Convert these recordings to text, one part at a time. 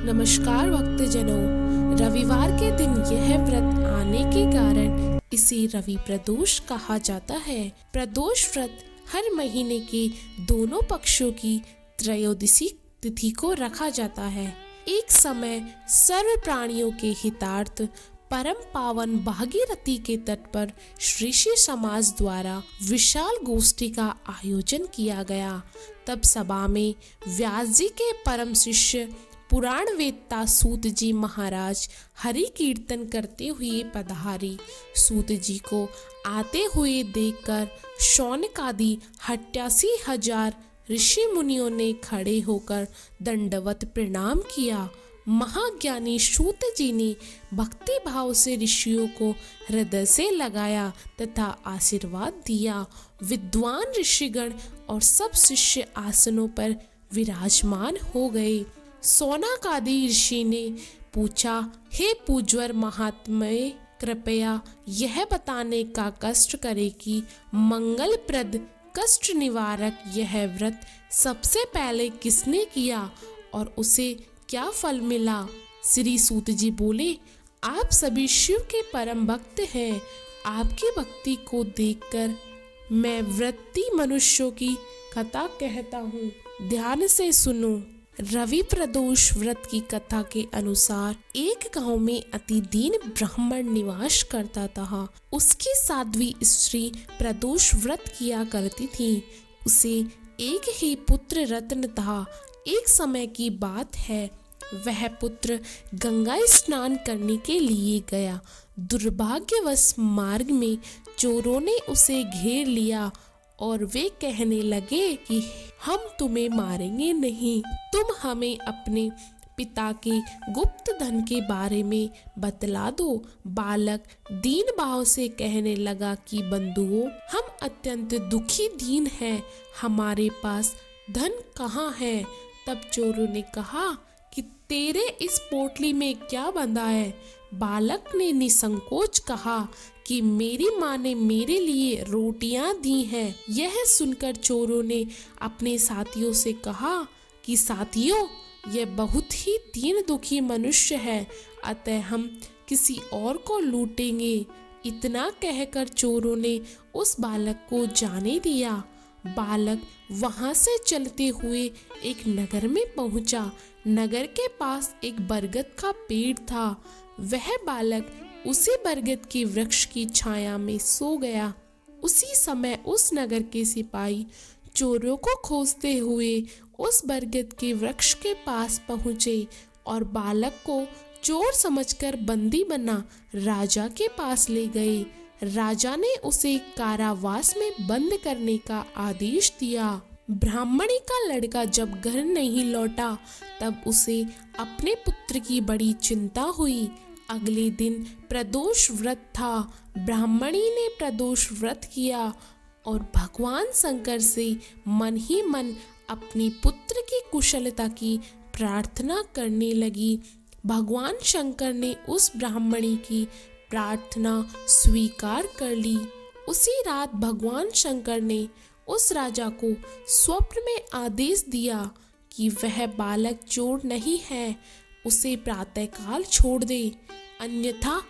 नमस्कार भक्तजनों, रविवार के दिन यह व्रत आने के कारण इसे रवि प्रदोष कहा जाता है। प्रदोष व्रत हर महीने के दोनों पक्षों की त्रयोदशी तिथि को रखा जाता है। एक समय सर्व प्राणियों के हितार्थ परम पावन भागीरथी के तट पर ऋषि समाज द्वारा विशाल गोष्ठी का आयोजन किया गया। तब सभा में व्यास जी के परम शिष्य पुराण वेत्ता सूत जी महाराज हरि कीर्तन करते हुए पधारी। सूत जी को आते हुए देखकर शौनक आदि 88,000 ऋषि मुनियों ने खड़े होकर दंडवत प्रणाम किया। महाज्ञानी सूत जी ने भक्ति भाव से ऋषियों को हृदय से लगाया तथा आशीर्वाद दिया। विद्वान ऋषिगण और सब शिष्य आसनों पर विराजमान हो गए। शौनक आदि ऋषि ने पूछा, हे पूज्वर महात्मय, कृपया यह बताने का कष्ट करे कि मंगलप्रद कष्ट निवारक यह व्रत सबसे पहले किसने किया और उसे क्या फल मिला। श्री सूत जी बोले, आप सभी शिव के परम भक्त हैं। आपकी भक्ति को देखकर मैं व्रती मनुष्यों की कथा कहता हूँ, ध्यान से सुनो। रवि प्रदोष व्रत की कथा के अनुसार एक गांव में अति दीन ब्राह्मण निवास करता था। उसकी साध्वी स्त्री प्रदोष व्रत किया करती थी। उसे एक ही पुत्र रत्न था। एक समय की बात है, वह पुत्र गंगा स्नान करने के लिए गया। दुर्भाग्यवश मार्ग में चोरों ने उसे घेर लिया और वे कहने लगे कि हम तुम्हें मारेंगे नहीं, तुम हमें अपने पिता के गुप्त धन के बारे में बतला दो। बालक दीन भाव से कहने लगा कि बंधुओं, हम अत्यंत दुखी दीन हैं, हमारे पास धन कहाँ है। तब चोरों ने कहा कि तेरे इस पोटली में क्या बंधा है। बालक ने निसंकोच कहा कि मेरी माँ ने मेरे लिए रोटियां दी हैं। यह सुनकर चोरों ने अपने साथियों से कहा कि साथियों, यह बहुत ही दीन दुखी मनुष्य है, अतः हम किसी और को लूटेंगे। इतना कहकर चोरों ने उस बालक को जाने दिया। बालक वहां से चलते हुए एक नगर में पहुंचा। नगर के पास एक बरगद का पेड़ था। वह बालक उसी बरगद के वृक्ष की छाया में सो गया। उसी समय उस नगर के सिपाही चोरों को खोजते हुए उस बरगद के वृक्ष के पास पहुंचे और बालक को चोर समझकर बंदी बना राजा के पास ले गए। राजा ने उसे कारावास में बंद करने का आदेश दिया। ब्राह्मणी का लड़का जब घर नहीं लौटा तब उसे अपने पुत्र की बड़ी चिंता हुई। अगले दिन प्रदोष व्रत था। ब्राह्मणी ने प्रदोष व्रत किया और भगवान शंकर से मन ही मन अपनी पुत्र की कुशलता की प्रार्थना करने लगी। भगवान शंकर ने उस ब्राह्मणी की प्रार्थना स्वीकार कर ली। उसी रात भगवान शंकर ने उस राजा को स्वप्न में आदेश दिया कि वह बालक चोर नहीं है, उसे प्रातःकाल छोड़ दे, अन्यथा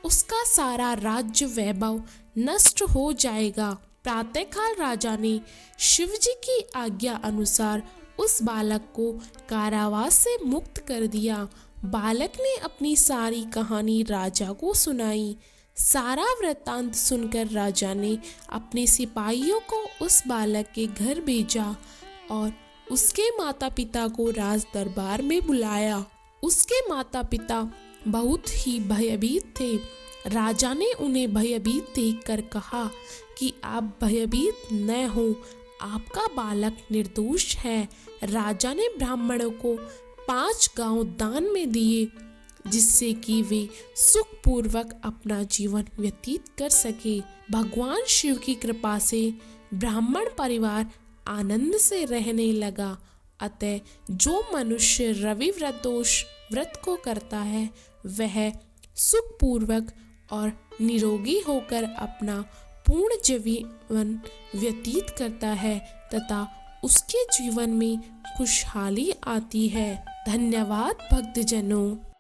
उसका सारा राज्य वैभव नष्ट हो जाएगा। प्रातःकाल राजा ने शिवजी की आज्ञा अनुसार उस बालक को कारावास से मुक्त कर दिया। बालक ने अपनी सारी कहानी राजा को सुनाई। सारा वृत्तांत सुनकर राजा ने अपने सिपाहियों को उस बालक के घर भेजा और उसके माता पिता को राज दरबार में बुलाया। उसके माता पिता बहुत ही भयभीत थे। राजा ने उन्हें भयभीत देखकर कहा कि आप भयभीत न हो, आपका बालक निर्दोष है। राजा ने ब्राह्मणों को 5 गांव दान में दिए, जिससे कि वे सुखपूर्वक अपना जीवन व्यतीत कर सके। भगवान शिव की कृपा से ब्राह्मण परिवार आनंद से रहने लगा। अतः जो मनुष्य रवि प्रदोष व्रत को करता है वह सुखपूर्वक और निरोगी होकर अपना पूर्ण जीवन व्यतीत करता है तथा उसके जीवन में खुशहाली आती है। धन्यवाद भक्तजनों।